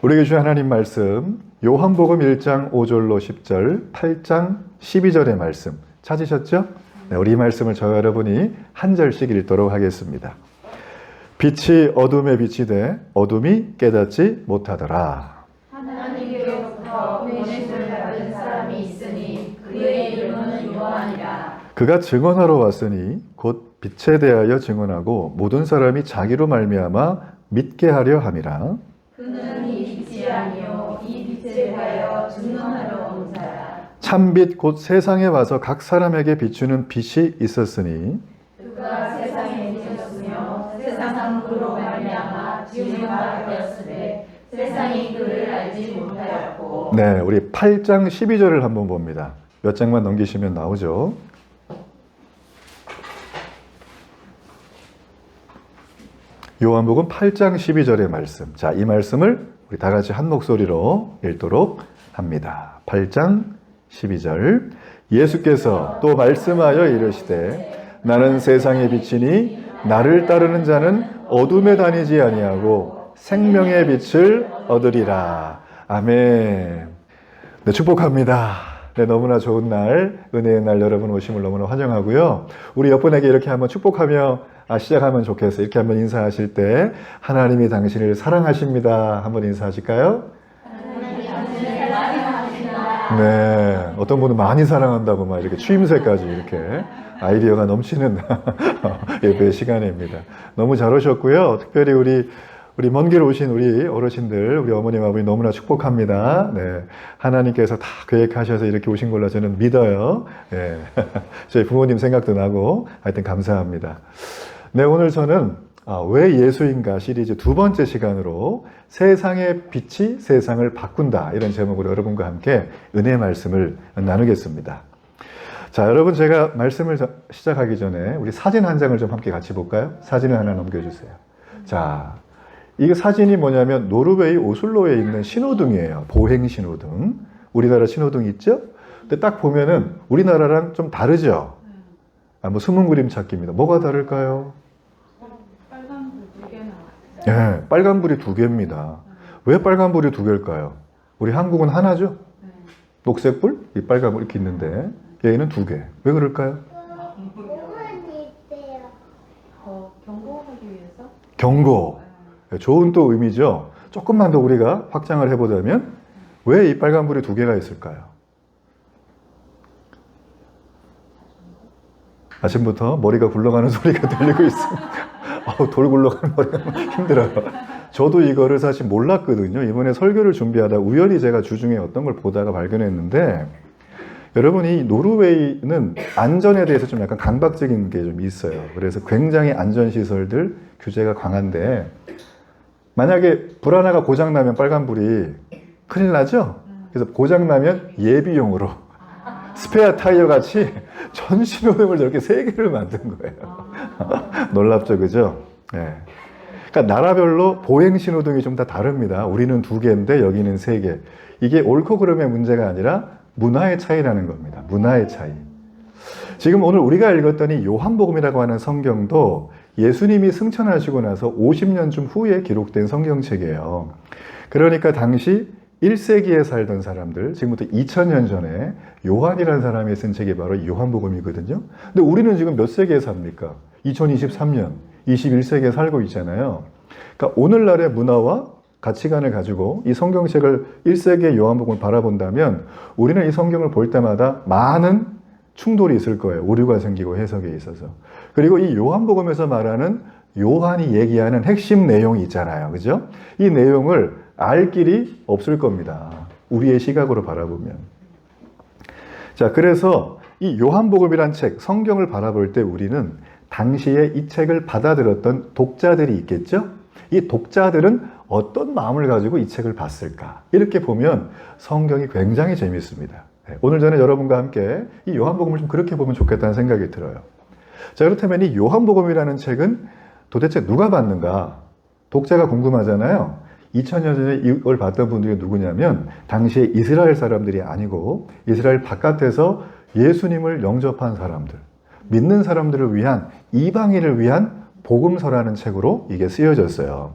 우리에게 주신 하나님 말씀 요한복음 1장 5절로 10절, 8장 12절의 말씀 찾으셨죠? 네, 우리 이 말씀을 저와 여러분이 한 절씩 읽도록 하겠습니다. 빛이 어둠에 비치되 어둠이 깨닫지 못하더라. 하나님께로부터 보내심을 받은 사람이 있으니 그의 이름은 요한이라. 그가 증언하러 왔으니 곧 빛에 대하여 증언하고 모든 사람이 자기로 말미암아 믿게 하려 함이라. 그는 이 빛이 아니요 이 빛에 대하여 증언하러 온 자라. 참빛 곧 세상에 와서 각 사람에게 비추는 빛이 있었으니 그가 세상에 비쳤으며 세상은 그로 말미암아 지음을 받았으되 세상이 그를 알지 못하였고. 네, 우리 8장 12절을 한번 봅니다. 몇 장만 넘기시면 나오죠. 요한복음 8장 12절의 말씀. 자, 이 말씀을 우리 다 같이 한 목소리로 읽도록 합니다. 8장 12절. 예수께서 또 말씀하여 이르시되 나는 세상의 빛이니 나를 따르는 자는 어둠에 다니지 아니하고 생명의 빛을 얻으리라. 아멘. 네, 축복합니다. 네, 너무나 좋은 날, 은혜의 날 여러분 오심을 너무나 환영하고요. 우리 옆분에게 이렇게 한번 축복하며 시작하면 좋겠어요. 이렇게 한번 인사하실 때 하나님이 당신을 사랑하십니다. 한번 인사하실까요? 하나님이 당신을 사랑하십니다. 네, 어떤 분은 많이 사랑한다고 막 이렇게 추임새까지 이렇게 아이디어가 넘치는 예배 시간입니다. 너무 잘 오셨고요. 특별히 우리 먼 길 오신 우리 어르신들, 우리 어머님, 아버님 너무나 축복합니다. 네. 하나님께서 다 계획하셔서 이렇게 오신 걸로 저는 믿어요. 네. 저희 부모님 생각도 나고, 하여튼 감사합니다. 네, 오늘 저는 왜 예수인가 시리즈 두 번째 시간으로 세상의 빛이 세상을 바꾼다. 이런 제목으로 여러분과 함께 은혜의 말씀을 나누겠습니다. 자, 여러분 제가 말씀을 시작하기 전에 우리 사진 한 장을 좀 함께 같이 볼까요? 사진을 하나 넘겨주세요. 자, 이 사진이 뭐냐면 노르웨이 오슬로에 있는 신호등이에요. 보행 신호등. 우리나라 신호등 있죠? 근데 딱 보면은 우리나라랑 좀 다르죠? 뭐 숨은 그림 찾기입니다. 뭐가 다를까요? 빨간불 2개 나왔어요. 네, 빨간불이 2개입니다. 왜 빨간불이 2개일까요? 우리 한국은 하나죠? 녹색불? 이 빨간불 이렇게 있는데 얘는 2개. 왜 그럴까요? 경고하기 위해서? 경고. 좋은 또 의미죠. 조금만 더 우리가 확장을 해보자면 왜 이 빨간불이 2개가 있을까요? 아침부터 머리가 굴러가는 소리가 들리고 있습니다. 돌 굴러가는 머리가 힘들어요. 저도 이거를 사실 몰랐거든요. 이번에 설교를 준비하다 우연히 제가 주중에 어떤 걸 보다가 발견했는데 여러분이 노르웨이는 안전에 대해서 좀 약간 강박적인 게 좀 있어요. 그래서 굉장히 안전시설들 규제가 강한데 만약에 불 하나가 고장나면 빨간불이 큰일 나죠? 그래서 고장나면 예비용으로 스페어 타이어 같이 전 신호등을 저렇게 3개를 만든 거예요. 놀랍죠, 그죠? 네. 그러니까 나라별로 보행 신호등이 좀 다 다릅니다. 우리는 2개인데 여기는 3개. 이게 옳고 그름의 문제가 아니라 문화의 차이라는 겁니다. 문화의 차이. 지금 오늘 우리가 읽었던 이 요한복음이라고 하는 성경도 예수님이 승천하시고 나서 50년쯤 후에 기록된 성경책이에요. 그러니까 당시 1세기에 살던 사람들, 지금부터 2000년 전에 요한이라는 사람이 쓴 책이 바로 요한복음이거든요. 근데 우리는 지금 몇 세기에 삽니까? 2023년, 21세기에 살고 있잖아요. 그러니까 오늘날의 문화와 가치관을 가지고 이 성경책을 1세기의 요한복음을 바라본다면 우리는 이 성경을 볼 때마다 많은 충돌이 있을 거예요. 오류가 생기고 해석에 있어서. 그리고 이 요한복음에서 말하는 요한이 얘기하는 핵심 내용이 있잖아요. 그죠? 이 내용을 알 길이 없을 겁니다. 우리의 시각으로 바라보면. 자, 그래서 이 요한복음이란 책, 성경을 바라볼 때 우리는 당시에 이 책을 받아들였던 독자들이 있겠죠? 이 독자들은 어떤 마음을 가지고 이 책을 봤을까? 이렇게 보면 성경이 굉장히 재밌습니다. 오늘 저는 여러분과 함께 이 요한복음을 좀 그렇게 보면 좋겠다는 생각이 들어요. 자, 그렇다면 이 요한복음이라는 책은 도대체 누가 봤는가? 독자가 궁금하잖아요. 2000년 전에 이걸 봤던 분들이 누구냐면 당시에 이스라엘 사람들이 아니고 이스라엘 바깥에서 예수님을 영접한 사람들, 믿는 사람들을 위한 이방인을 위한 복음서라는 책으로 이게 쓰여졌어요.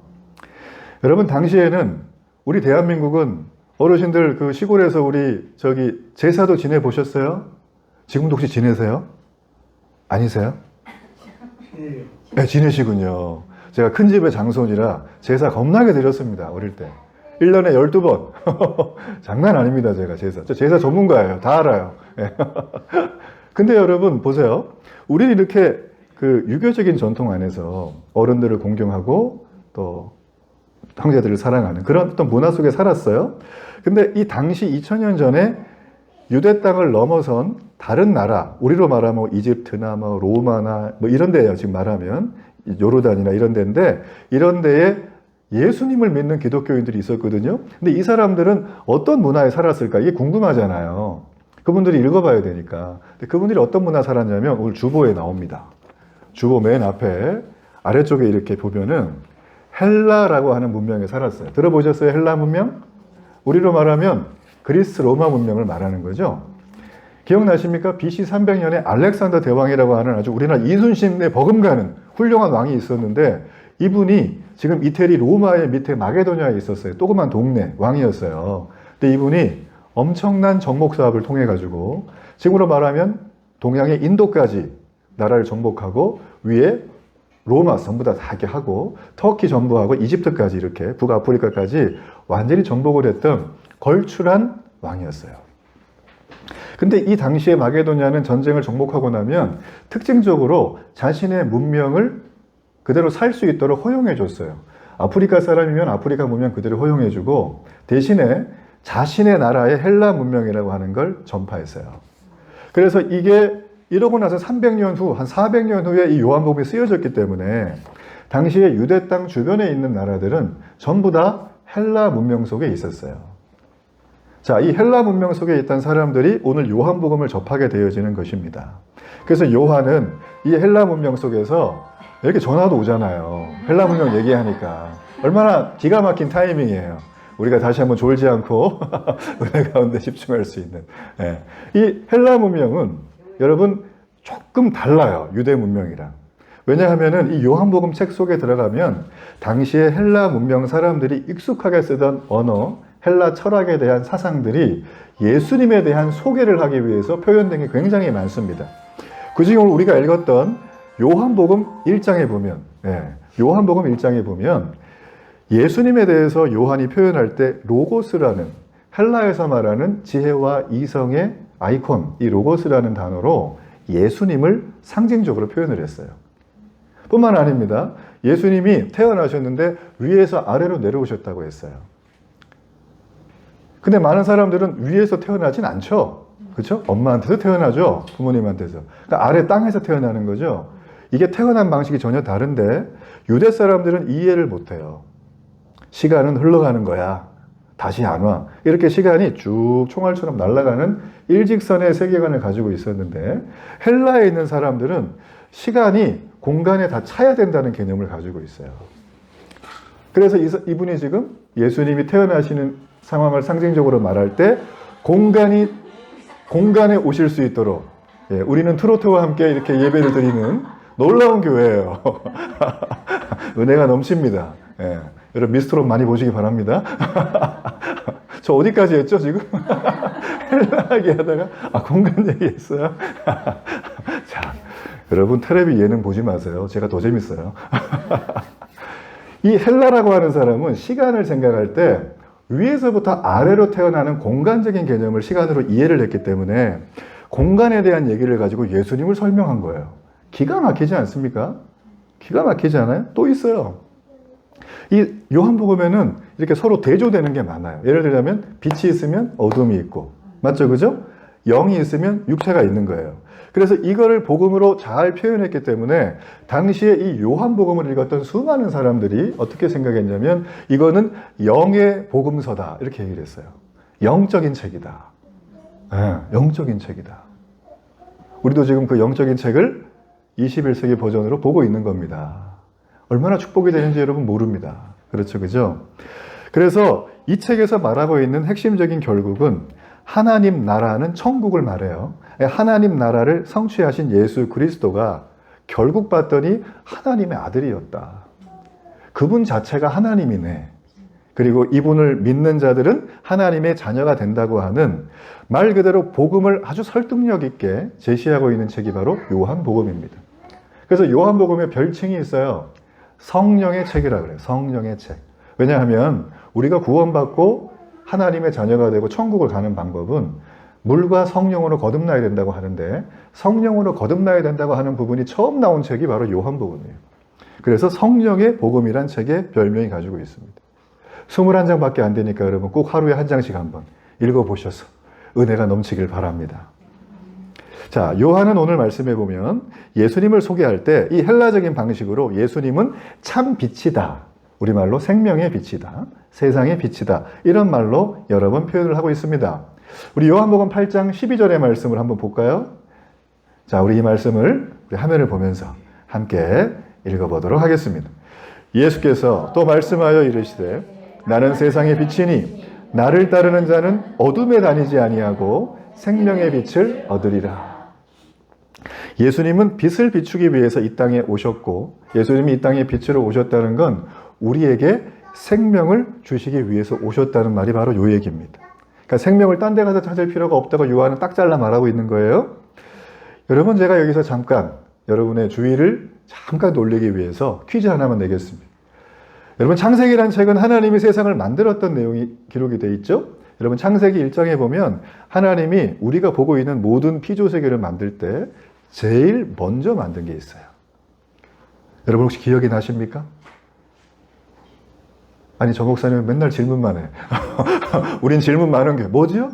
여러분 당시에는 우리 대한민국은 어르신들 그 시골에서 우리 저기 제사도 지내보셨어요? 지금도 혹시 지내세요? 아니세요? 네, 지내시군요. 제가 큰 집의 장손이라 제사 겁나게 드렸습니다. 어릴 때. 1년에 12번. 장난 아닙니다, 제가 제사. 저 제사 전문가예요. 다 알아요. 예. 근데 여러분, 보세요. 우리는 이렇게 그 유교적인 전통 안에서 어른들을 공경하고 또 형제들을 사랑하는 그런 어떤 문화 속에 살았어요. 근데 이 당시 2000년 전에 유대 땅을 넘어선 다른 나라, 우리로 말하면 뭐 이집트나 뭐 로마나 뭐 이런 데예요. 지금 말하면 요르단이나 이런 데인데 이런 데에 예수님을 믿는 기독교인들이 있었거든요. 근데 이 사람들은 어떤 문화에 살았을까? 이게 궁금하잖아요. 그분들이 읽어봐야 되니까. 근데 그분들이 어떤 문화 살았냐면 오늘 주보에 나옵니다. 주보 맨 앞에 아래쪽에 이렇게 보면은 헬라라고 하는 문명에 살았어요. 들어보셨어요? 헬라 문명? 우리로 말하면 그리스 로마 문명을 말하는 거죠. 기억나십니까? BC 300년에 알렉산더 대왕이라고 하는 아주 우리나라 이순신에 버금가는 훌륭한 왕이 있었는데 이분이 지금 이태리 로마의 밑에 마게도냐에 있었어요. 조그만 동네 왕이었어요. 근데 이분이 엄청난 정복 사업을 통해 가지고 지금으로 말하면 동양의 인도까지 나라를 정복하고 위에 로마 전부 다 하게 하고 터키 전부하고 이집트까지 이렇게 북아프리카까지 완전히 정복을 했던 걸출한 왕이었어요. 근데 이 당시에 마게도냐는 전쟁을 정복하고 나면 특징적으로 자신의 문명을 그대로 살 수 있도록 허용해 줬어요. 아프리카 사람이면 아프리카 문명 그대로 허용해 주고 대신에 자신의 나라의 헬라 문명이라고 하는 걸 전파했어요. 그래서 이게 이러고 나서 300년 후, 한 400년 후에 이 요한복음이 쓰여졌기 때문에 당시에 유대 땅 주변에 있는 나라들은 전부 다 헬라 문명 속에 있었어요. 자, 이 헬라 문명 속에 있던 사람들이 오늘 요한복음을 접하게 되어지는 것입니다. 그래서 요한은 이 헬라 문명 속에서 이렇게 전화도 오잖아요. 헬라 문명 얘기하니까. 얼마나 기가 막힌 타이밍이에요. 우리가 다시 한번 졸지 않고 은혜 가운데 집중할 수 있는. 예. 이 헬라 문명은 여러분 조금 달라요. 유대 문명이랑. 왜냐하면은 이 요한복음 책 속에 들어가면 당시에 헬라 문명 사람들이 익숙하게 쓰던 언어, 헬라 철학에 대한 사상들이 예수님에 대한 소개를 하기 위해서 표현된 게 굉장히 많습니다. 그중에 오늘 우리가 읽었던 요한복음 1장에 보면, 요한복음 1장에 보면 예수님에 대해서 요한이 표현할 때 로고스라는 헬라에서 말하는 지혜와 이성의 아이콘, 이 로고스라는 단어로 예수님을 상징적으로 표현을 했어요. 뿐만 아닙니다. 예수님이 태어나셨는데 위에서 아래로 내려오셨다고 했어요. 근데 많은 사람들은 위에서 태어나진 않죠. 그렇죠? 엄마한테서 태어나죠. 부모님한테서. 그러니까 아래 땅에서 태어나는 거죠. 이게 태어난 방식이 전혀 다른데 유대 사람들은 이해를 못해요. 시간은 흘러가는 거야. 다시 안 와. 이렇게 시간이 쭉 총알처럼 날아가는 일직선의 세계관을 가지고 있었는데 헬라에 있는 사람들은 시간이 공간에 다 차야 된다는 개념을 가지고 있어요. 그래서 이분이 지금 예수님이 태어나시는 상황을 상징적으로 말할 때 공간에 오실 수 있도록 우리는 트로트와 함께 이렇게 예배를 드리는 놀라운 교회예요. 은혜가 넘칩니다. 여러분 미스트롯 많이 보시기 바랍니다. 저 어디까지 했죠 지금? 헬라하게 하다가 공간 얘기했어요. 자, 여러분 텔레비 예능 보지 마세요. 제가 더 재밌어요. 이 헬라라고 하는 사람은 시간을 생각할 때 위에서부터 아래로 태어나는 공간적인 개념을 시간으로 이해를 했기 때문에 공간에 대한 얘기를 가지고 예수님을 설명한 거예요. 기가 막히지 않습니까? 기가 막히지 않아요? 또 있어요. 이 요한복음에는 이렇게 서로 대조되는 게 많아요. 예를 들자면 빛이 있으면 어둠이 있고, 맞죠? 그죠? 영이 있으면 육체가 있는 거예요. 그래서 이거를 복음으로 잘 표현했기 때문에 당시에 이 요한복음을 읽었던 수많은 사람들이 어떻게 생각했냐면 이거는 영의 복음서다 이렇게 얘기를 했어요. 영적인 책이다. 영적인 책이다. 우리도 지금 그 영적인 책을 21세기 버전으로 보고 있는 겁니다. 얼마나 축복이 되는지 여러분 모릅니다. 그렇죠, 그죠? 그래서 이 책에서 말하고 있는 핵심적인 결국은 하나님 나라는 천국을 말해요. 하나님 나라를 성취하신 예수 그리스도가 결국 봤더니 하나님의 아들이었다. 그분 자체가 하나님이네. 그리고 이분을 믿는 자들은 하나님의 자녀가 된다고 하는 말 그대로 복음을 아주 설득력 있게 제시하고 있는 책이 바로 요한복음입니다. 그래서 요한복음에 별칭이 있어요. 성령의 책이라 그래요. 성령의 책. 왜냐하면 우리가 구원받고 하나님의 자녀가 되고 천국을 가는 방법은 물과 성령으로 거듭나야 된다고 하는데 성령으로 거듭나야 된다고 하는 부분이 처음 나온 책이 바로 요한복음이에요. 그래서 성령의 복음이란 책의 별명이 가지고 있습니다. 21장밖에 안 되니까 여러분 꼭 하루에 한 장씩 한번 읽어보셔서 은혜가 넘치길 바랍니다. 자, 요한은 오늘 말씀해 보면 예수님을 소개할 때 이 헬라적인 방식으로 예수님은 참 빛이다. 우리말로 생명의 빛이다. 세상의 빛이다. 이런 말로 여러 번 표현을 하고 있습니다. 우리 요한복음 8장 12절의 말씀을 한번 볼까요? 자, 우리 이 말씀을 우리 화면을 보면서 함께 읽어보도록 하겠습니다. 예수께서 또 말씀하여 이르시되 나는 세상의 빛이니 나를 따르는 자는 어둠에 다니지 아니하고 생명의 빛을 얻으리라. 예수님은 빛을 비추기 위해서 이 땅에 오셨고 예수님이 이 땅에 빛으로 오셨다는 건 우리에게 생명을 주시기 위해서 오셨다는 말이 바로 요 얘기입니다. 그러니까 생명을 딴 데 가서 찾을 필요가 없다고 요한은 딱 잘라 말하고 있는 거예요. 여러분, 제가 여기서 잠깐 여러분의 주의를 잠깐 돌리기 위해서 퀴즈 하나만 내겠습니다. 여러분, 창세기란 책은 하나님이 세상을 만들었던 내용이 기록이 되어 있죠? 여러분, 창세기 1장에 보면 하나님이 우리가 보고 있는 모든 피조세계를 만들 때 제일 먼저 만든 게 있어요. 여러분 혹시 기억이 나십니까? 아니, 저 목사님은 맨날 질문만 해. 우린 질문 많은 게 뭐지요?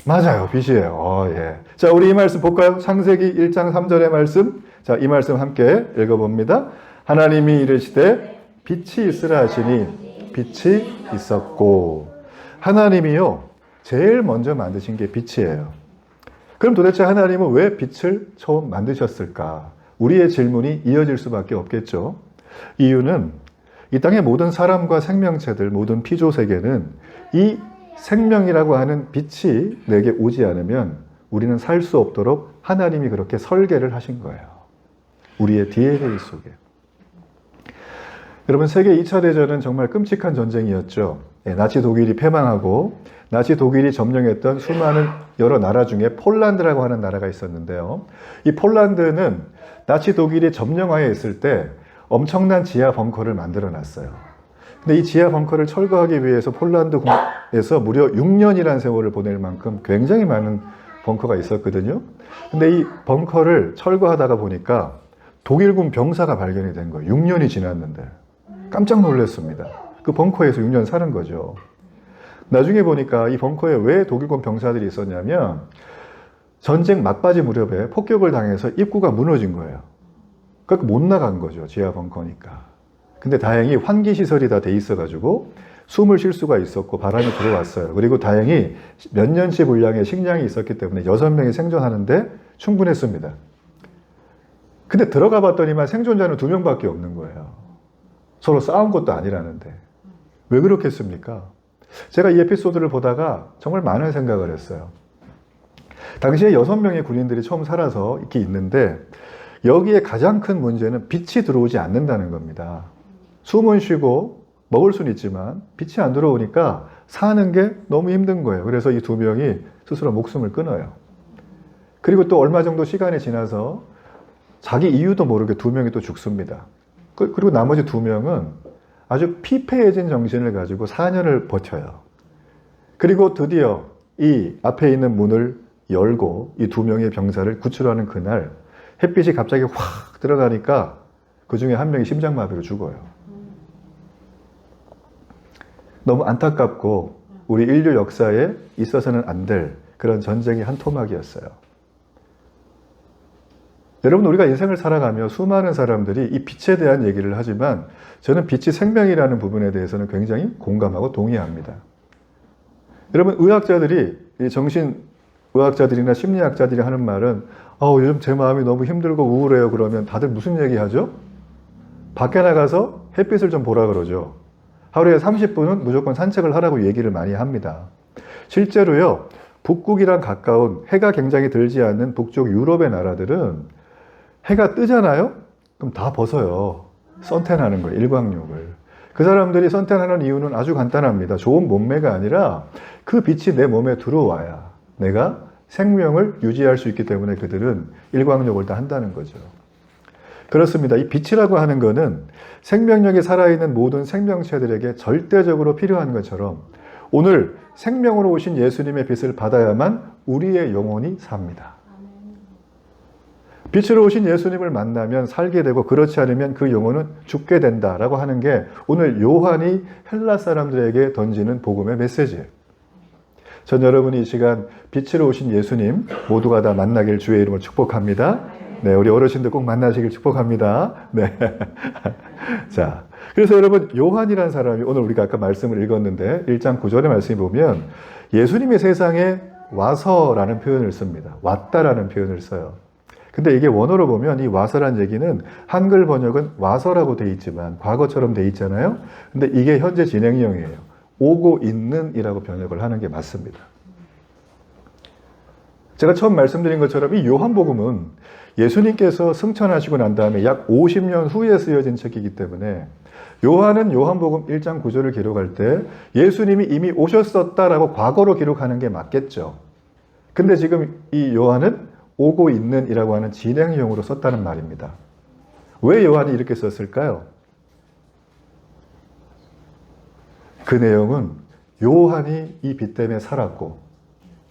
맞아요. 빛이에요. 예. 자, 우리 이 말씀 볼까요? 창세기 1장 3절의 말씀. 자, 이 말씀 함께 읽어봅니다. 하나님이 이르시되 빛이 있으라 하시니 빛이 있었고. 하나님이요, 제일 먼저 만드신 게 빛이에요. 그럼 도대체 하나님은 왜 빛을 처음 만드셨을까? 우리의 질문이 이어질 수밖에 없겠죠. 이유는 이 땅의 모든 사람과 생명체들, 모든 피조세계는 이 생명이라고 하는 빛이 내게 오지 않으면 우리는 살 수 없도록 하나님이 그렇게 설계를 하신 거예요. 우리의 DNA 속에. 여러분, 세계 2차 대전은 정말 끔찍한 전쟁이었죠. 나치 독일이 패망하고 나치 독일이 점령했던 수많은 여러 나라 중에 폴란드라고 하는 나라가 있었는데요. 이 폴란드는 나치 독일이 점령하에 있을 때 엄청난 지하 벙커를 만들어 놨어요. 근데 이 지하 벙커를 철거하기 위해서 폴란드에서 무려 6년이라는 세월을 보낼 만큼 굉장히 많은 벙커가 있었거든요. 근데 이 벙커를 철거하다가 보니까 독일군 병사가 발견이 된 거예요. 6년이 지났는데. 깜짝 놀랐습니다. 그 벙커에서 6년 사는 거죠. 나중에 보니까 이 벙커에 왜 독일군 병사들이 있었냐면 전쟁 막바지 무렵에 폭격을 당해서 입구가 무너진 거예요. 그러니까 못 나간 거죠. 지하 벙커니까. 근데 다행히 환기시설이 다 돼 있어가지고 숨을 쉴 수가 있었고 바람이 들어왔어요. 그리고 다행히 몇 년치 분량의 식량이 있었기 때문에 6명이 생존하는데 충분했습니다. 근데 들어가 봤더니만 생존자는 2명밖에 없는 거예요. 서로 싸운 것도 아니라는데. 왜 그렇겠습니까? 제가 이 에피소드를 보다가 정말 많은 생각을 했어요. 당시에 6명의 군인들이 처음 살아서 이렇게 있는데 여기에 가장 큰 문제는 빛이 들어오지 않는다는 겁니다. 숨은 쉬고 먹을 수는 있지만 빛이 안 들어오니까 사는 게 너무 힘든 거예요. 그래서 이 2명이 스스로 목숨을 끊어요. 그리고 또 얼마 정도 시간이 지나서 자기 이유도 모르게 2명이 또 죽습니다. 그리고 나머지 2명은 아주 피폐해진 정신을 가지고 4년을 버텨요. 그리고 드디어 이 앞에 있는 문을 열고 이 2명의 병사를 구출하는 그날 햇빛이 갑자기 확 들어가니까 그 중에 한 명이 심장마비로 죽어요. 너무 안타깝고 우리 인류 역사에 있어서는 안 될 그런 전쟁의 한 토막이었어요. 여러분, 우리가 인생을 살아가며 수많은 사람들이 이 빛에 대한 얘기를 하지만 저는 빛이 생명이라는 부분에 대해서는 굉장히 공감하고 동의합니다. 여러분, 의학자들이, 정신의학자들이나 심리학자들이 하는 말은 요즘 제 마음이 너무 힘들고 우울해요 그러면 다들 무슨 얘기 하죠? 밖에 나가서 햇빛을 좀 보라 그러죠. 하루에 30분은 무조건 산책을 하라고 얘기를 많이 합니다. 실제로요, 북극이랑 가까운 해가 굉장히 들지 않는 북쪽 유럽의 나라들은 해가 뜨잖아요? 그럼 다 벗어요. 선탠하는 거예요, 일광욕을. 그 사람들이 선택하는 이유는 아주 간단합니다. 좋은 몸매가 아니라 그 빛이 내 몸에 들어와야 내가 생명을 유지할 수 있기 때문에 그들은 일광욕을 다 한다는 거죠. 그렇습니다. 이 빛이라고 하는 것은 생명력이 살아있는 모든 생명체들에게 절대적으로 필요한 것처럼 오늘 생명으로 오신 예수님의 빛을 받아야만 우리의 영혼이 삽니다. 빛으로 오신 예수님을 만나면 살게 되고 그렇지 않으면 그 영혼은 죽게 된다라고 하는 게 오늘 요한이 헬라 사람들에게 던지는 복음의 메시지예요. 전 여러분이 이 시간 빛으로 오신 예수님 모두가 다 만나길 주의 이름으로 축복합니다. 네, 우리 어르신들 꼭 만나시길 축복합니다. 네. 자, 그래서 여러분 요한이라는 사람이 오늘 우리가 아까 말씀을 읽었는데 1장 9절의 말씀을 보면 예수님이 세상에 와서라는 표현을 씁니다. 왔다라는 표현을 써요. 근데 이게 원어로 보면 이 와서란 얘기는 한글 번역은 와서라고 돼 있지만 과거처럼 돼 있잖아요. 근데 이게 현재 진행형이에요. 오고 있는 이라고 번역을 하는 게 맞습니다. 제가 처음 말씀드린 것처럼 이 요한복음은 예수님께서 승천하시고 난 다음에 약 50년 후에 쓰여진 책이기 때문에 요한은 요한복음 1장 9절을 기록할 때 예수님이 이미 오셨었다라고 과거로 기록하는 게 맞겠죠. 근데 지금 이 요한은 오고 있는 이라고 하는 진행형으로 썼다는 말입니다. 왜 요한이 이렇게 썼을까요? 그 내용은 요한이 이 빛 때문에 살았고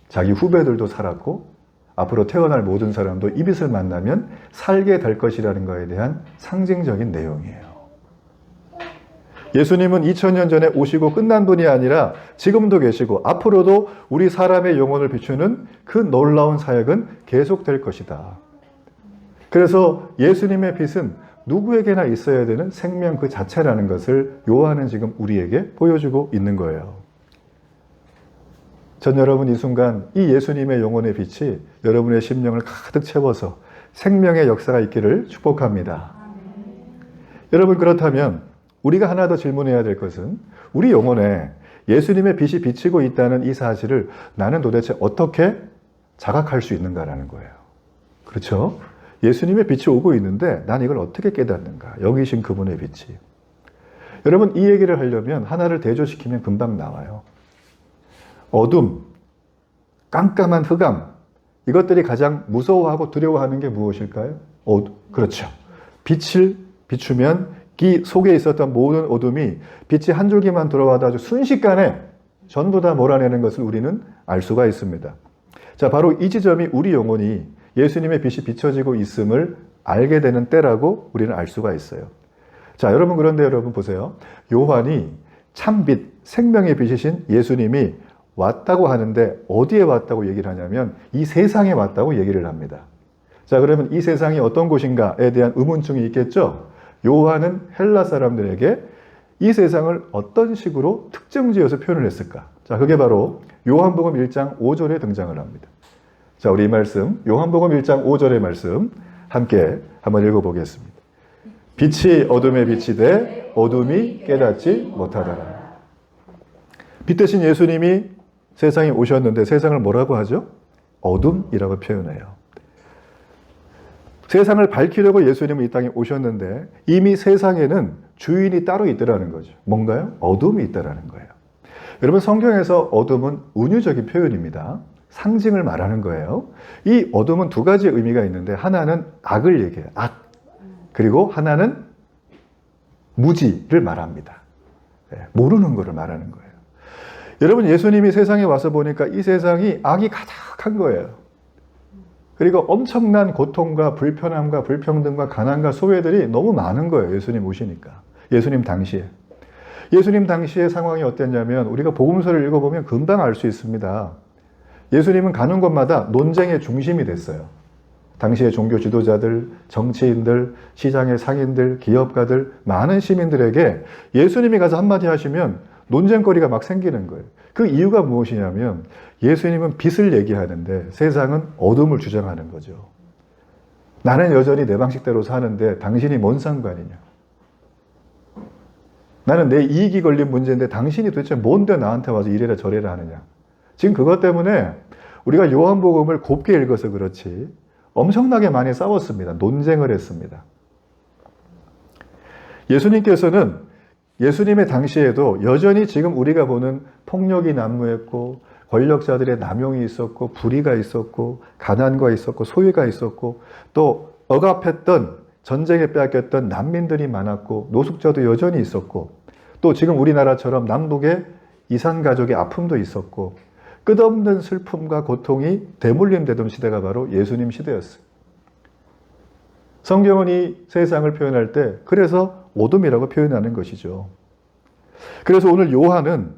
자기 후배들도 살았고 앞으로 태어날 모든 사람도 이 빛을 만나면 살게 될 것이라는 것에 대한 상징적인 내용이에요. 예수님은 2000년 전에 오시고 끝난 분이 아니라 지금도 계시고 앞으로도 우리 사람의 영혼을 비추는 그 놀라운 사역은 계속될 것이다. 그래서 예수님의 빛은 누구에게나 있어야 되는 생명 그 자체라는 것을 요한은 지금 우리에게 보여주고 있는 거예요. 전 여러분 이 순간 이 예수님의 영혼의 빛이 여러분의 심령을 가득 채워서 생명의 역사가 있기를 축복합니다. 여러분 그렇다면 우리가 하나 더 질문해야 될 것은 우리 영혼에 예수님의 빛이 비치고 있다는 이 사실을 나는 도대체 어떻게 자각할 수 있는가라는 거예요. 그렇죠? 예수님의 빛이 오고 있는데 난 이걸 어떻게 깨닫는가? 여기 계신 그분의 빛이. 여러분 이 얘기를 하려면 하나를 대조시키면 금방 나와요. 어둠, 깜깜한 흑암, 이것들이 가장 무서워하고 두려워하는 게 무엇일까요? 그렇죠. 빛을 비추면 이 속에 있었던 모든 어둠이 빛이 한 줄기만 들어와도 아주 순식간에 전부 다 몰아내는 것을 우리는 알 수가 있습니다. 자, 바로 이 지점이 우리 영혼이 예수님의 빛이 비춰지고 있음을 알게 되는 때라고 우리는 알 수가 있어요. 자, 여러분 그런데 여러분 보세요. 요한이 참빛, 생명의 빛이신 예수님이 왔다고 하는데 어디에 왔다고 얘기를 하냐면 이 세상에 왔다고 얘기를 합니다. 자, 그러면 이 세상이 어떤 곳인가에 대한 의문증이 있겠죠? 요한은 헬라 사람들에게 이 세상을 어떤 식으로 특정지어서 표현을 했을까? 자, 그게 바로 요한복음 1장 5절에 등장을 합니다. 자, 우리 이 말씀, 요한복음 1장 5절의 말씀 함께 한번 읽어보겠습니다. 빛이 어둠에 비치되 어둠이 깨닫지 못하더라. 빛 대신 예수님이 세상에 오셨는데 세상을 뭐라고 하죠? 어둠이라고 표현해요. 세상을 밝히려고 예수님은 이 땅에 오셨는데 이미 세상에는 주인이 따로 있더라는 거죠. 뭔가요? 어둠이 있다라는 거예요. 여러분 성경에서 어둠은 은유적인 표현입니다. 상징을 말하는 거예요. 이 어둠은 두 가지 의미가 있는데 하나는 악을 얘기해요. 악. 그리고 하나는 무지를 말합니다. 모르는 것을 말하는 거예요. 여러분 예수님이 세상에 와서 보니까 이 세상이 악이 가득한 거예요. 그리고 엄청난 고통과 불편함과 불평등과 가난과 소외들이 너무 많은 거예요. 예수님 오시니까. 예수님 당시에. 예수님 당시의 상황이 어땠냐면 우리가 복음서를 읽어보면 금방 알 수 있습니다. 예수님은 가는 곳마다 논쟁의 중심이 됐어요. 당시의 종교 지도자들, 정치인들, 시장의 상인들, 기업가들, 많은 시민들에게 예수님이 가서 한마디 하시면 논쟁거리가 막 생기는 거예요. 그 이유가 무엇이냐면 예수님은 빛을 얘기하는데 세상은 어둠을 주장하는 거죠. 나는 여전히 내 방식대로 사는데 당신이 뭔 상관이냐. 나는 내 이익이 걸린 문제인데 당신이 도대체 뭔데 나한테 와서 이래라 저래라 하느냐. 지금 그것 때문에 우리가 요한복음을 곱게 읽어서 그렇지 엄청나게 많이 싸웠습니다. 논쟁을 했습니다. 예수님께서는 예수님의 당시에도 여전히 지금 우리가 보는 폭력이 난무했고 권력자들의 남용이 있었고 불의가 있었고 가난과 있었고 소외가 있었고 또 억압했던 전쟁에 빼앗겼던 난민들이 많았고 노숙자도 여전히 있었고 또 지금 우리나라처럼 남북에 이산가족의 아픔도 있었고 끝없는 슬픔과 고통이 대물림되던 시대가 바로 예수님 시대였어요. 성경은 이 세상을 표현할 때 그래서 어둠이라고 표현하는 것이죠. 그래서 오늘 요한은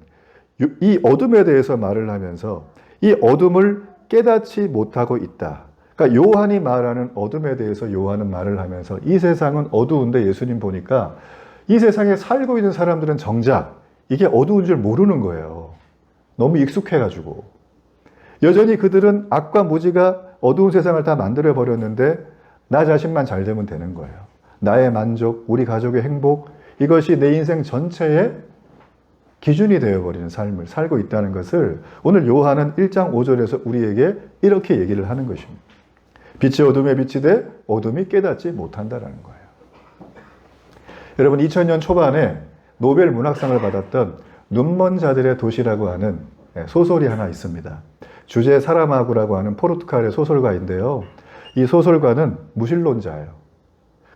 이 어둠에 대해서 말을 하면서 이 어둠을 깨닫지 못하고 있다. 그러니까 요한이 말하는 어둠에 대해서 요한은 말을 하면서 이 세상은 어두운데 예수님 보니까 이 세상에 살고 있는 사람들은 정작 이게 어두운 줄 모르는 거예요. 너무 익숙해가지고. 여전히 그들은 악과 무지가 어두운 세상을 다 만들어버렸는데 나 자신만 잘 되면 되는 거예요. 나의 만족, 우리 가족의 행복, 이것이 내 인생 전체의 기준이 되어버리는 삶을 살고 있다는 것을 오늘 요한은 1장 5절에서 우리에게 이렇게 얘기를 하는 것입니다. 빛이 어둠에 비치되 어둠이 깨닫지 못한다라는 거예요. 여러분 2000년 초반에 노벨 문학상을 받았던 눈먼 자들의 도시라고 하는 소설이 하나 있습니다. 주제 사라마구라고 하는 포르투갈의 소설가인데요. 이 소설가는 무신론자예요.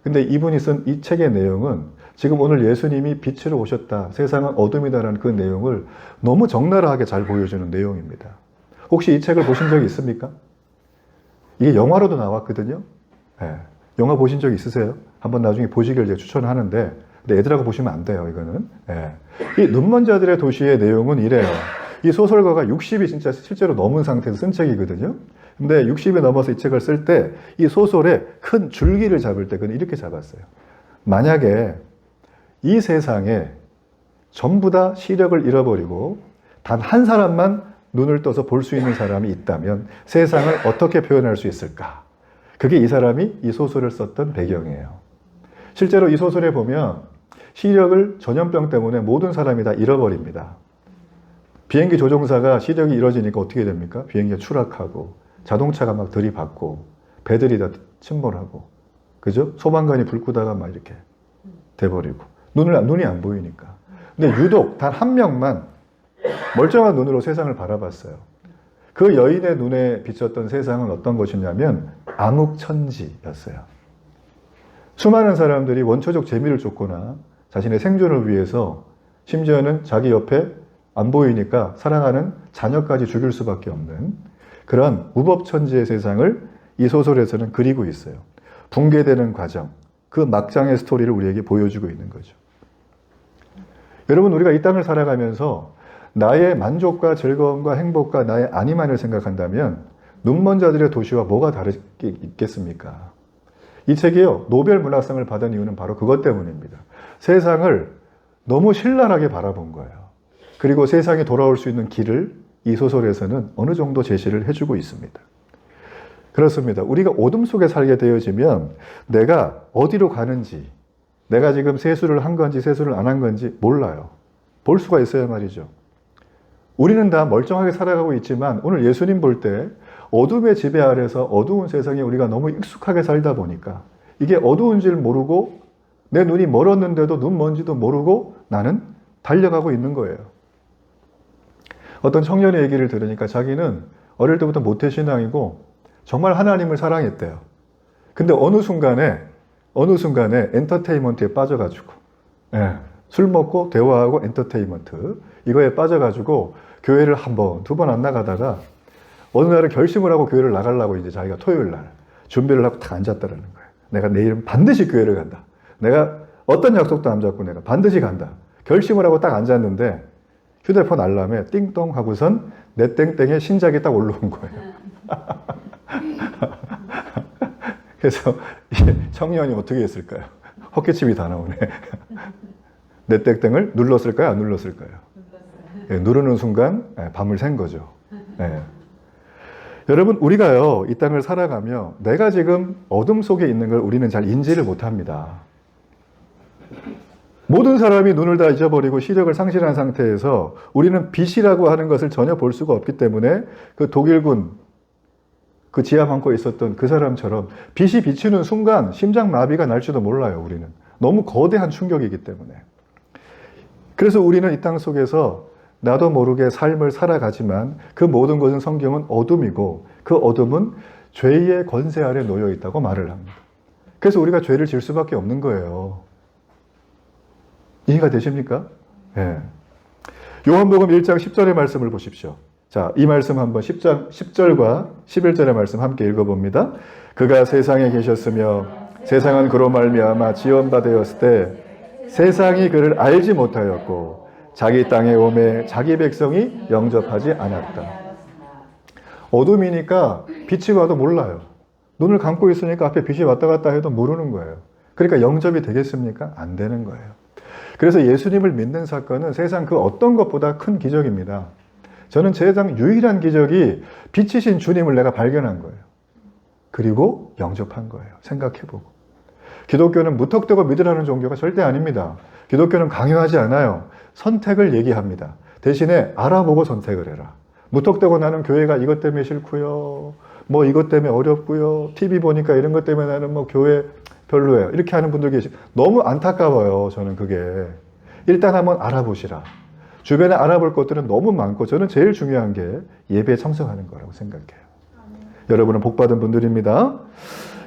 근데 이분이 쓴 이 책의 내용은 지금 오늘 예수님이 빛으로 오셨다, 세상은 어둠이다라는 그 내용을 너무 적나라하게 잘 보여주는 내용입니다. 혹시 이 책을 보신 적이 있습니까? 이게 영화로도 나왔거든요. 네. 영화 보신 적 있으세요? 한번 나중에 보시길 제가 추천하는데 근데 애들하고 보시면 안 돼요, 이거는. 네. 이 눈먼 자들의 도시의 내용은 이래요. 이 소설가가 60이 진짜 실제로 넘은 상태에서 쓴 책이거든요. 근데 60이 넘어서 이 책을 쓸 때 이 소설의 큰 줄기를 잡을 때 그는 이렇게 잡았어요. 만약에 이 세상에 전부 다 시력을 잃어버리고 단 한 사람만 눈을 떠서 볼 수 있는 사람이 있다면 세상을 어떻게 표현할 수 있을까? 그게 이 사람이 이 소설을 썼던 배경이에요. 실제로 이 소설에 보면 시력을 전염병 때문에 모든 사람이 다 잃어버립니다. 비행기 조종사가 시력이 잃어지니까 어떻게 됩니까? 비행기가 추락하고 자동차가 막 들이받고 배들이 다 침몰하고 그죠? 소방관이 불 끄다가 막 이렇게 돼버리고 눈이 안 보이니까. 근데 유독 단 한 명만 멀쩡한 눈으로 세상을 바라봤어요. 그 여인의 눈에 비쳤던 세상은 어떤 것이냐면 암흑천지였어요. 수많은 사람들이 원초적 재미를 쫓거나 자신의 생존을 위해서 심지어는 자기 옆에 안 보이니까 사랑하는 자녀까지 죽일 수밖에 없는 그런 무법천지의 세상을 이 소설에서는 그리고 있어요. 붕괴되는 과정, 그 막장의 스토리를 우리에게 보여주고 있는 거죠. 여러분, 우리가 이 땅을 살아가면서 나의 만족과 즐거움과 행복과 나의 안위만을 생각한다면 눈먼 자들의 도시와 뭐가 다르게 있겠습니까? 이 책이요, 노벨 문학상을 받은 이유는 바로 그것 때문입니다. 세상을 너무 신랄하게 바라본 거예요. 그리고 세상에 돌아올 수 있는 길을 이 소설에서는 어느 정도 제시를 해주고 있습니다. 그렇습니다. 우리가 어둠 속에 살게 되어지면 내가 어디로 가는지, 내가 지금 세수를 한 건지 세수를 안 한 건지 몰라요. 볼 수가 있어야 말이죠. 우리는 다 멀쩡하게 살아가고 있지만 오늘 예수님 볼 때 어둠의 지배 아래서 어두운 세상에 우리가 너무 익숙하게 살다 보니까 이게 어두운 줄 모르고 내 눈이 멀었는데도 눈 먼지도 모르고 나는 달려가고 있는 거예요. 어떤 청년의 얘기를 들으니까 자기는 어릴 때부터 모태신앙이고 정말 하나님을 사랑했대요. 근데 어느 순간에 엔터테인먼트에 빠져가지고 술 먹고 대화하고 엔터테인먼트 이거에 빠져가지고 교회를 한 번, 두 번 안 나가다가 어느 날은 결심을 하고 교회를 나가려고 이제 자기가 토요일 날 준비를 하고 딱 앉았다라는 거예요. 내가 내일은 반드시 교회를 간다. 내가 어떤 약속도 안 잡고 내가 반드시 간다. 결심을 하고 딱 앉았는데 휴대폰 알람에 띵동 하고선 내 땡땡에 신작이 딱 올라온 거예요. 그래서 이 청년이 어떻게 했을까요? 헛기침이 다 나오네. 내 땡땡을 눌렀을까요? 안 눌렀을까요? 예, 누르는 순간 밤을 샌 거죠. 예. 여러분, 우리가요, 이 땅을 살아가며 내가 지금 어둠 속에 있는 걸 우리는 잘 인지를 못합니다. 모든 사람이 눈을 다 잊어버리고 시력을 상실한 상태에서 우리는 빛이라고 하는 것을 전혀 볼 수가 없기 때문에 그 독일군 그 지하 방고에 있었던 그 사람처럼 빛이 비치는 순간 심장마비가 날지도 몰라요. 우리는 너무 거대한 충격이기 때문에. 그래서 우리는 이 땅 속에서 나도 모르게 삶을 살아가지만 그 모든 것은 성경은 어둠이고 그 어둠은 죄의 권세 아래 놓여 있다고 말을 합니다. 그래서 우리가 죄를 질 수밖에 없는 거예요. 이해가 되십니까? 네. 요한복음 1장 10절의 말씀을 보십시오. 자, 이 말씀 한번 10절과 11절의 말씀 함께 읽어봅니다. 그가 세상에 계셨으며 세상은 그로 말미암아 지원받았을 때 세상이 그를 알지 못하였고 자기 땅에 오매 자기 백성이 영접하지 않았다. 어둠이니까 빛이 와도 몰라요. 눈을 감고 있으니까 앞에 빛이 왔다 갔다 해도 모르는 거예요. 그러니까 영접이 되겠습니까? 안 되는 거예요. 그래서 예수님을 믿는 사건은 세상 그 어떤 것보다 큰 기적입니다. 저는 세상 유일한 기적이 빛이신 주님을 내가 발견한 거예요. 그리고 영접한 거예요. 생각해보고. 기독교는 무턱대고 믿으라는 종교가 절대 아닙니다. 기독교는 강요하지 않아요. 선택을 얘기합니다. 대신에 알아보고 선택을 해라. 무턱대고 나는 교회가 이것 때문에 싫고요. 뭐 이것 때문에 어렵고요. TV 보니까 이런 것 때문에 나는 뭐 교회 별로예요. 이렇게 하는 분들 너무 안타까워요. 저는 그게. 일단 한번 알아보시라. 주변에 알아볼 것들은 너무 많고 저는 제일 중요한 게 예배에 참석하는 거라고 생각해요. 여러분은 복받은 분들입니다.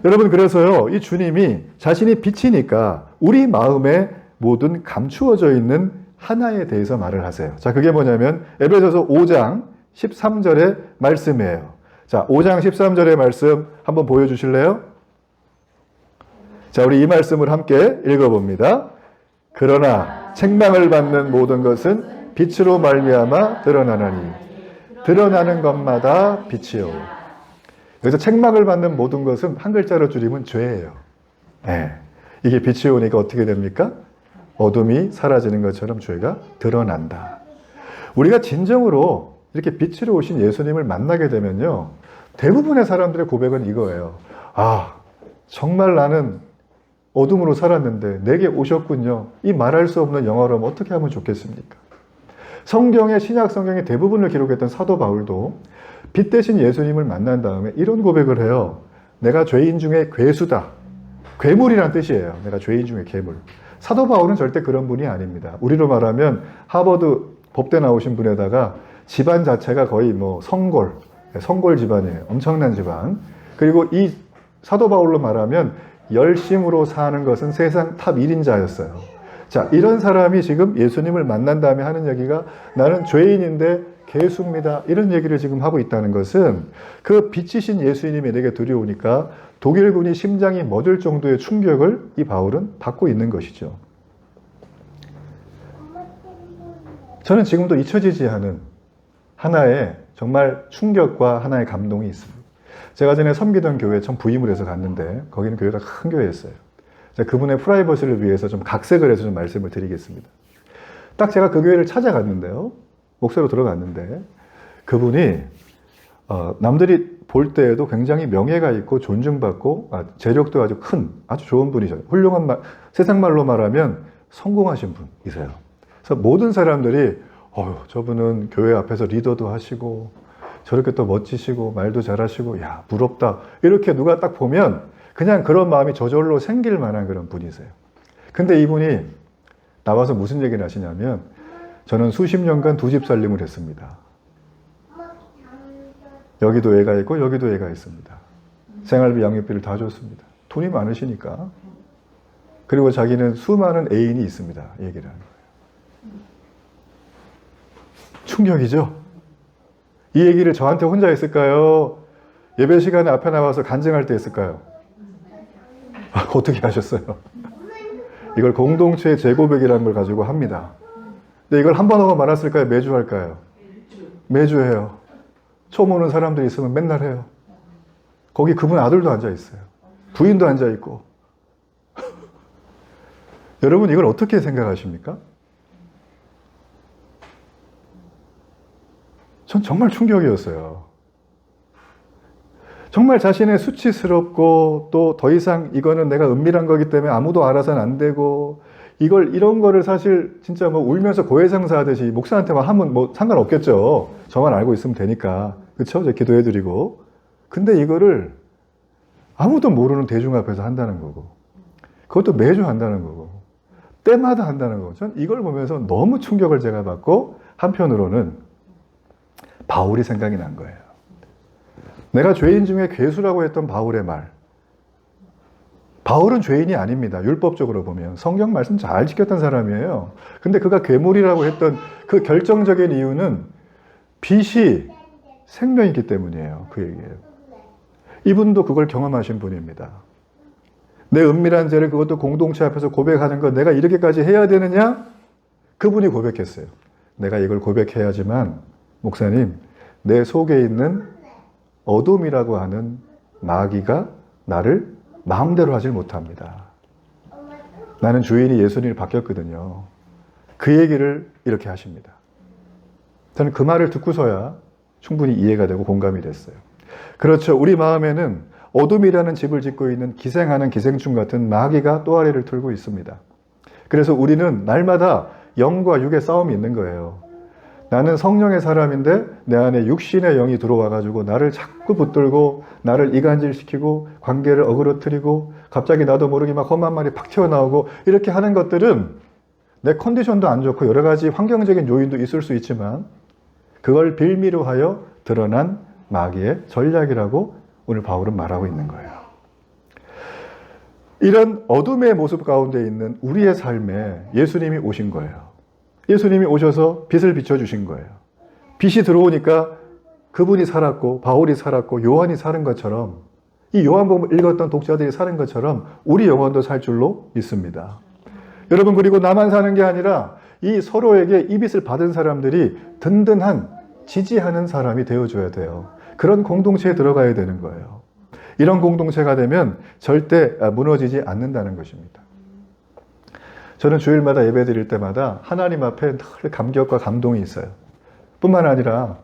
여러분 그래서요. 이 주님이 자신이 빛이니까 우리 마음에 모든 감추어져 있는 하나에 대해서 말을 하세요. 자, 그게 뭐냐면 에베소서 5장 13절의 말씀이에요. 자, 5장 13절의 말씀 한번 보여주실래요? 자, 우리 이 말씀을 함께 읽어봅니다. 그러나 책망을 받는 모든 것은 빛으로 말미암아 드러나나니 드러나는 것마다 빛이요. 여기서 책망을 받는 모든 것은 한 글자로 줄이면 죄예요. 네. 이게 빛이 오니까 어떻게 됩니까? 어둠이 사라지는 것처럼 죄가 드러난다. 우리가 진정으로 이렇게 빛으로 오신 예수님을 만나게 되면요. 대부분의 사람들의 고백은 이거예요. 아, 정말 나는 어둠으로 살았는데 내게 오셨군요. 이 말할 수 없는 영화로 어떻게 하면 좋겠습니까? 성경의 신약 성경의 대부분을 기록했던 사도 바울도 빛 대신 예수님을 만난 다음에 이런 고백을 해요. 내가 죄인 중에 괴수다. 괴물이란 뜻이에요. 내가 죄인 중에 괴물. 사도 바울은 절대 그런 분이 아닙니다. 우리로 말하면 하버드 법대 나오신 분에다가 집안 자체가 거의 뭐 성골 집안이에요. 엄청난 집안. 그리고 이 사도 바울로 말하면 열심으로 사는 것은 세상 탑 1인자였어요. 자, 이런 사람이 지금 예수님을 만난 다음에 하는 얘기가 나는 죄인인데 괴수입니다. 이런 얘기를 지금 하고 있다는 것은 그 빛이신 예수님이 내게 들여오니까 독일군이 심장이 멎을 정도의 충격을 이 바울은 받고 있는 것이죠. 저는 지금도 잊혀지지 않은 하나의 정말 충격과 하나의 감동이 있습니다. 제가 전에 섬기던 교회에 처음 부임을 해서 갔는데 거기는 교회가 큰 교회였어요. 제가 그분의 프라이버시를 위해서 좀 각색을 해서 좀 말씀을 드리겠습니다. 딱 제가 그 교회를 찾아갔는데요. 목사로 들어갔는데 그분이 남들이 볼 때에도 굉장히 명예가 있고 존중받고 재력도 아주 큰 아주 좋은 분이죠. 훌륭한 세상 말로 말하면 성공하신 분이세요. 그래서 모든 사람들이 저분은 교회 앞에서 리더도 하시고 저렇게 또 멋지시고 말도 잘하시고 야 부럽다 이렇게 누가 딱 보면 그냥 그런 마음이 저절로 생길 만한 그런 분이세요. 근데 이분이 나와서 무슨 얘기를 하시냐면 저는 수십 년간 두 집 살림을 했습니다. 여기도 애가 있고 여기도 애가 있습니다. 생활비 양육비를 다 줬습니다. 돈이 많으시니까. 그리고 자기는 수많은 애인이 있습니다. 얘기를 하는 거예요. 충격이죠? 이 얘기를 저한테 혼자 했을까요? 예배 시간에 앞에 나와서 간증할 때 했을까요? 어떻게 하셨어요? 이걸 공동체의 재고백이라는 걸 가지고 합니다. 근데 이걸 한 번 하고 말았을까요? 매주 할까요? 매주 해요. 처음 오는 사람들이 있으면 맨날 해요. 거기 그분 아들도 앉아 있어요. 부인도 앉아 있고. 여러분 이걸 어떻게 생각하십니까? 전 정말 충격이었어요. 정말 자신의 수치스럽고 또 더 이상 이거는 내가 은밀한 거기 때문에 아무도 알아서는 안 되고 이런 거를 사실 진짜 뭐 울면서 고해상사 하듯이 목사한테만 하면 뭐 상관없겠죠. 저만 알고 있으면 되니까. 그쵸? 제가 기도해드리고. 근데 이거를 아무도 모르는 대중 앞에서 한다는 거고. 그것도 매주 한다는 거고. 때마다 한다는 거. 전 이걸 보면서 너무 충격을 제가 받고 한편으로는 바울이 생각이 난 거예요. 내가 죄인 중에 괴수라고 했던 바울의 말. 바울은 죄인이 아닙니다. 율법적으로 보면. 성경 말씀 잘 지켰던 사람이에요. 근데 그가 괴물이라고 했던 그 결정적인 이유는 빛이 생명이기 때문이에요. 그 얘기예요. 이분도 그걸 경험하신 분입니다. 내 은밀한 죄를 그것도 공동체 앞에서 고백하는 거 내가 이렇게까지 해야 되느냐? 그분이 고백했어요. 내가 이걸 고백해야지만 목사님, 내 속에 있는 어둠이라고 하는 마귀가 나를 마음대로 하질 못합니다. 나는 주인이 예수님을 바뀌었거든요. 그 얘기를 이렇게 하십니다. 저는 그 말을 듣고서야 충분히 이해가 되고 공감이 됐어요. 그렇죠. 우리 마음에는 어둠이라는 집을 짓고 있는 기생하는 기생충 같은 마귀가 또아리를 틀고 있습니다. 그래서 우리는 날마다 영과 육의 싸움이 있는 거예요. 나는 성령의 사람인데 내 안에 육신의 영이 들어와가지고 나를 자꾸 붙들고 나를 이간질시키고 관계를 어그러뜨리고 갑자기 나도 모르게 막 험한 말이 팍 튀어나오고 이렇게 하는 것들은 내 컨디션도 안 좋고 여러 가지 환경적인 요인도 있을 수 있지만 그걸 빌미로 하여 드러난 마귀의 전략이라고 오늘 바울은 말하고 있는 거예요. 이런 어둠의 모습 가운데 있는 우리의 삶에 예수님이 오신 거예요. 예수님이 오셔서 빛을 비춰주신 거예요. 빛이 들어오니까 그분이 살았고 바울이 살았고 요한이 사는 것처럼 이 요한복음 읽었던 독자들이 사는 것처럼 우리 영혼도 살 줄로 믿습니다. 여러분 그리고 나만 사는 게 아니라 이 서로에게 이 빛을 받은 사람들이 든든한 지지하는 사람이 되어줘야 돼요. 그런 공동체에 들어가야 되는 거예요. 이런 공동체가 되면 절대 무너지지 않는다는 것입니다. 저는 주일마다 예배 드릴 때마다 하나님 앞에 늘 감격과 감동이 있어요. 뿐만 아니라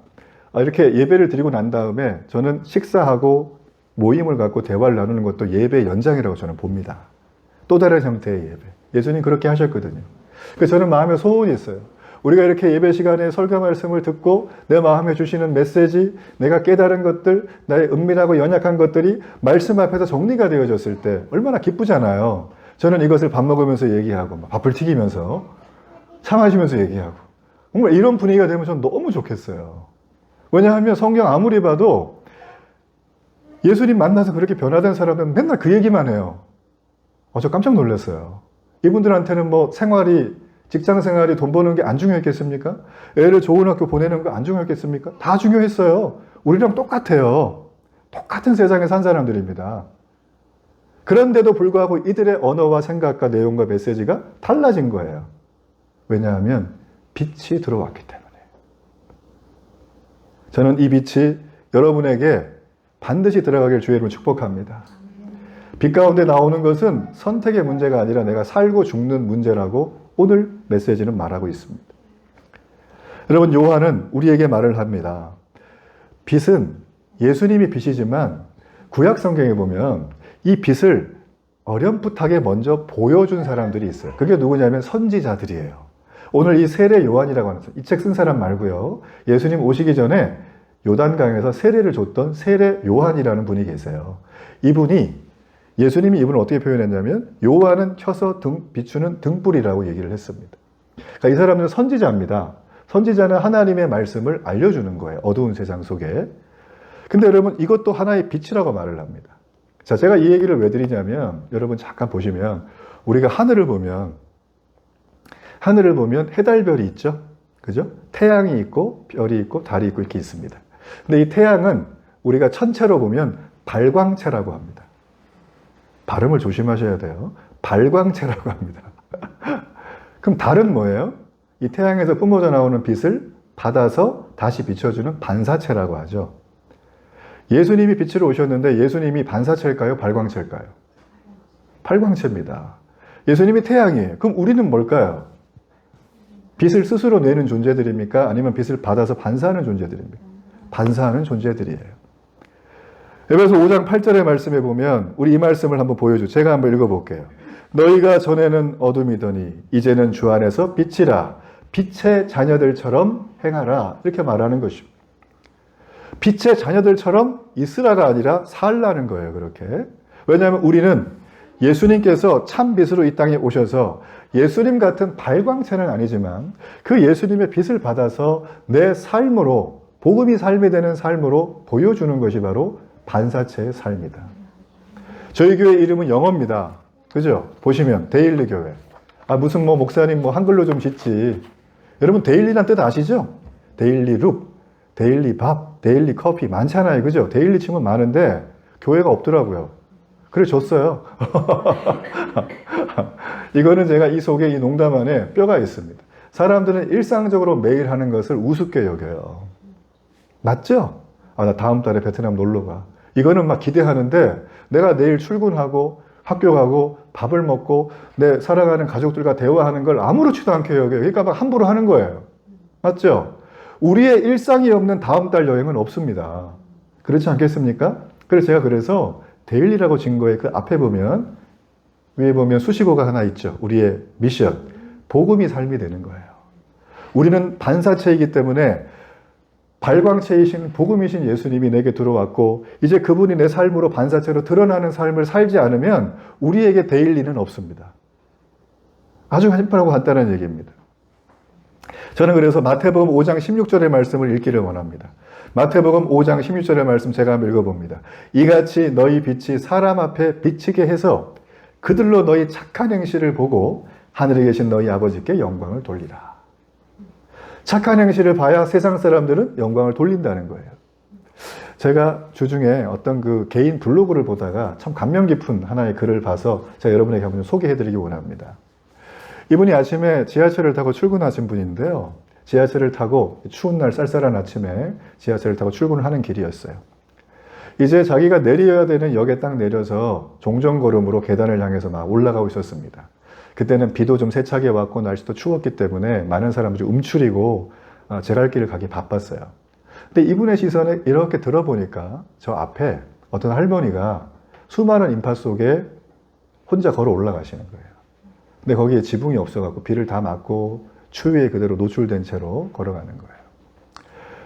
이렇게 예배를 드리고 난 다음에 저는 식사하고 모임을 갖고 대화를 나누는 것도 예배의 연장이라고 저는 봅니다. 또 다른 형태의 예배. 예수님 그렇게 하셨거든요. 그래서 저는 마음에 소원이 있어요. 우리가 이렇게 예배 시간에 설교 말씀을 듣고 내 마음에 주시는 메시지, 내가 깨달은 것들, 나의 은밀하고 연약한 것들이 말씀 앞에서 정리가 되어졌을 때 얼마나 기쁘잖아요. 저는 이것을 밥 먹으면서 얘기하고 밥을 튀기면서 차 마시면서 얘기하고 정말 이런 분위기가 되면 저는 너무 좋겠어요. 왜냐하면 성경 아무리 봐도 예수님 만나서 그렇게 변화된 사람은 맨날 그 얘기만 해요. 저 깜짝 놀랐어요. 이분들한테는 뭐 생활이 직장 생활이 돈 버는 게 안 중요했겠습니까? 애를 좋은 학교 보내는 거 안 중요했겠습니까? 다 중요했어요. 우리랑 똑같아요. 똑같은 세상에 산 사람들입니다. 그런데도 불구하고 이들의 언어와 생각과 내용과 메시지가 달라진 거예요. 왜냐하면 빛이 들어왔기 때문에. 저는 이 빛이 여러분에게 반드시 들어가길 주의 이름으로 축복합니다. 빛 가운데 나오는 것은 선택의 문제가 아니라 내가 살고 죽는 문제라고 오늘 메시지는 말하고 있습니다. 여러분 요한은 우리에게 말을 합니다. 빛은 예수님이 빛이지만 구약 성경에 보면 이 빛을 어렴풋하게 먼저 보여준 사람들이 있어요. 그게 누구냐면 선지자들이에요. 오늘 이 세례 요한이라고 하는 이 책 쓴 사람 말고요. 예수님 오시기 전에 요단강에서 세례를 줬던 세례 요한이라는 분이 계세요. 이분이 예수님이 이분을 어떻게 표현했냐면 요한은 켜서 비추는 등불이라고 얘기를 했습니다. 그러니까 이 사람은 선지자입니다. 선지자는 하나님의 말씀을 알려주는 거예요. 어두운 세상 속에. 근데 여러분 이것도 하나의 빛이라고 말을 합니다. 자, 제가 이 얘기를 왜 드리냐면 여러분 잠깐 보시면 우리가 하늘을 보면 해달별이 있죠. 그죠? 태양이 있고 별이 있고 달이 있고 이렇게 있습니다. 근데 이 태양은 우리가 천체로 보면 발광체라고 합니다. 발음을 조심하셔야 돼요. 발광체라고 합니다. 그럼 달은 뭐예요? 이 태양에서 뿜어져 나오는 빛을 받아서 다시 비춰주는 반사체라고 하죠. 예수님이 빛으로 오셨는데 예수님이 반사체일까요? 발광체일까요? 발광체입니다. 예수님이 태양이에요. 그럼 우리는 뭘까요? 빛을 스스로 내는 존재들입니까? 아니면 빛을 받아서 반사하는 존재들입니까? 반사하는 존재들이에요. 에베소 5장 8절의 말씀에 보면 우리 이 말씀을 한번 보여줘. 제가 한번 읽어볼게요. 너희가 전에는 어둠이더니 이제는 주 안에서 빛이라. 빛의 자녀들처럼 행하라. 이렇게 말하는 것입니다. 빛의 자녀들처럼 있으라가 아니라 살라는 거예요. 그렇게. 왜냐하면 우리는 예수님께서 참 빛으로 이 땅에 오셔서 예수님 같은 발광체는 아니지만 그 예수님의 빛을 받아서 내 삶으로, 복음이 삶이 되는 삶으로 보여주는 것이 바로 반사체의 삶이다. 저희 교회 이름은 영어입니다. 그죠? 보시면 데일리 교회. 무슨 목사님 한글로 좀 짓지. 여러분 데일리란 뜻 아시죠? 데일리 룩, 데일리 밥, 데일리 커피 많잖아요. 그죠? 데일리 치면 많은데 교회가 없더라고요. 그래 줬어요. 이거는 제가 이 속에 이 농담 안에 뼈가 있습니다. 사람들은 일상적으로 매일 하는 것을 우습게 여겨요. 맞죠? 나 다음 달에 베트남 놀러 가. 이거는 막 기대하는데 내가 내일 출근하고 학교 가고 밥을 먹고 내 살아가는 가족들과 대화하는 걸 아무렇지도 않게 여겨요. 그러니까 막 함부로 하는 거예요. 맞죠? 우리의 일상이 없는 다음 달 여행은 없습니다. 그렇지 않겠습니까? 그래서 데일리라고 진 거에 그 앞에 보면, 위에 보면 수식어가 하나 있죠. 우리의 미션. 복음이 삶이 되는 거예요. 우리는 반사체이기 때문에 발광체이신 복음이신 예수님이 내게 들어왔고 이제 그분이 내 삶으로 반사체로 드러나는 삶을 살지 않으면 우리에게 데일리는 없습니다. 아주 심플하고 간단한 얘기입니다. 저는 그래서 마태복음 5장 16절의 말씀을 읽기를 원합니다. 마태복음 5장 16절의 말씀 제가 한번 읽어봅니다. 이같이 너희 빛이 사람 앞에 비치게 해서 그들로 너희 착한 행실을 보고 하늘에 계신 너희 아버지께 영광을 돌리라. 착한 행실을 봐야 세상 사람들은 영광을 돌린다는 거예요. 제가 주중에 어떤 그 개인 블로그를 보다가 참 감명 깊은 하나의 글을 봐서 제가 여러분에게 한번 소개해드리기 원합니다. 이분이 아침에 지하철을 타고 출근하신 분인데요. 지하철을 타고 추운 날 쌀쌀한 아침에 지하철을 타고 출근을 하는 길이었어요. 이제 자기가 내려야 되는 역에 딱 내려서 종전걸음으로 계단을 향해서 막 올라가고 있었습니다. 그때는 비도 좀 세차게 왔고 날씨도 추웠기 때문에 많은 사람들이 움츠리고 제갈길을 가기 바빴어요. 근데 이분의 시선에 이렇게 들어보니까 저 앞에 어떤 할머니가 수많은 인파 속에 혼자 걸어 올라가시는 거예요. 근데 거기에 지붕이 없어갖고 비를 다 맞고 추위에 그대로 노출된 채로 걸어가는 거예요.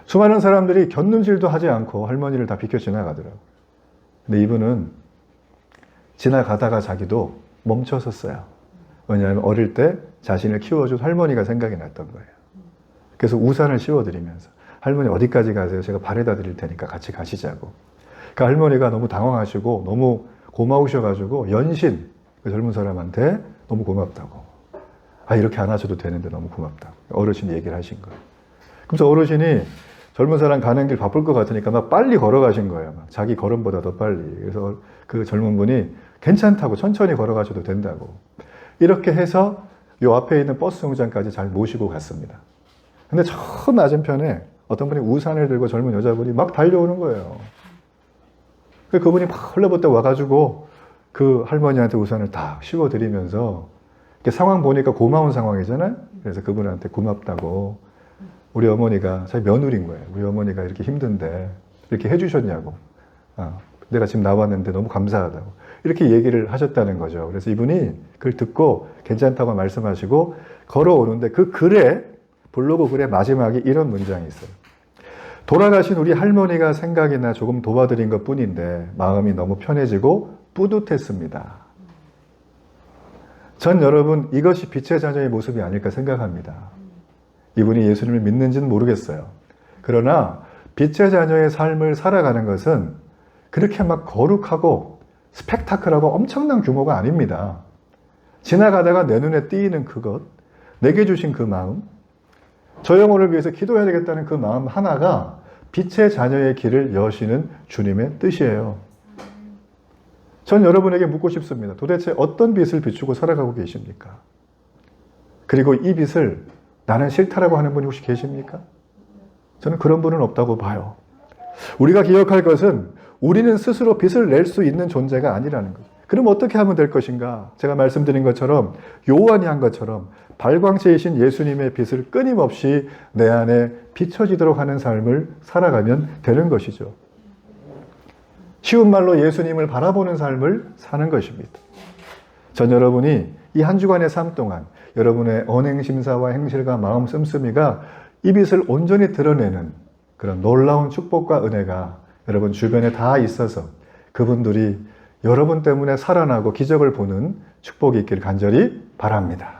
수많은 사람들이 곁눈질도 하지 않고 할머니를 다 비켜 지나가더라고요. 근데 이분은 지나가다가 자기도 멈춰섰어요. 왜냐하면 어릴 때 자신을 키워준 할머니가 생각이 났던 거예요. 그래서 우산을 씌워드리면서 할머니 어디까지 가세요? 제가 바래다 드릴 테니까 같이 가시자고. 그 할머니가 너무 당황하시고 너무 고마우셔가지고 연신 그 젊은 사람한테 너무 고맙다고. 이렇게 안아줘도 되는데 너무 고맙다고. 어르신이 얘기를 하신 거예요. 그래서 어르신이 젊은 사람 가는 길 바쁠 것 같으니까 막 빨리 걸어가신 거예요. 막 자기 걸음보다 더 빨리. 그래서 그 젊은 분이 괜찮다고 천천히 걸어가셔도 된다고. 이렇게 해서 요 앞에 있는 버스 정류장까지 잘 모시고 갔습니다. 근데 저 맞은편에 어떤 분이 우산을 들고 젊은 여자분이 막 달려오는 거예요. 그분이 막 흘러붙다 와가지고 그 할머니한테 우산을 딱 씌워드리면서 이렇게 상황 보니까 고마운 상황이잖아요. 그래서 그분한테 고맙다고. 우리 어머니가 자기 며느리인 거예요. 우리 어머니가 이렇게 힘든데 이렇게 해주셨냐고. 내가 지금 나왔는데 너무 감사하다고. 이렇게 얘기를 하셨다는 거죠. 그래서 이분이 그걸 듣고 괜찮다고 말씀하시고 걸어오는데 그 글에, 블로그 글의 마지막에 이런 문장이 있어요. 돌아가신 우리 할머니가 생각이 나 조금 도와드린 것 뿐인데 마음이 너무 편해지고 뿌듯했습니다. 전 여러분 이것이 빛의 자녀의 모습이 아닐까 생각합니다. 이분이 예수님을 믿는지는 모르겠어요. 그러나 빛의 자녀의 삶을 살아가는 것은 그렇게 막 거룩하고 스펙타클하고 엄청난 규모가 아닙니다. 지나가다가 내 눈에 띄는 그것, 내게 주신 그 마음, 저 영혼을 위해서 기도해야 되겠다는 그 마음 하나가 빛의 자녀의 길을 여시는 주님의 뜻이에요. 전 여러분에게 묻고 싶습니다. 도대체 어떤 빛을 비추고 살아가고 계십니까? 그리고 이 빛을 나는 싫다라고 하는 분이 혹시 계십니까? 저는 그런 분은 없다고 봐요. 우리가 기억할 것은 우리는 스스로 빛을 낼 수 있는 존재가 아니라는 거죠. 그럼 어떻게 하면 될 것인가? 제가 말씀드린 것처럼 요한이 한 것처럼 발광체이신 예수님의 빛을 끊임없이 내 안에 비춰지도록 하는 삶을 살아가면 되는 것이죠. 쉬운 말로 예수님을 바라보는 삶을 사는 것입니다. 전 여러분이 이 한 주간의 삶 동안 여러분의 언행심사와 행실과 마음 씀씀이가 이 빛을 온전히 드러내는 그런 놀라운 축복과 은혜가 여러분 주변에 다 있어서 그분들이 여러분 때문에 살아나고 기적을 보는 축복이 있기를 간절히 바랍니다.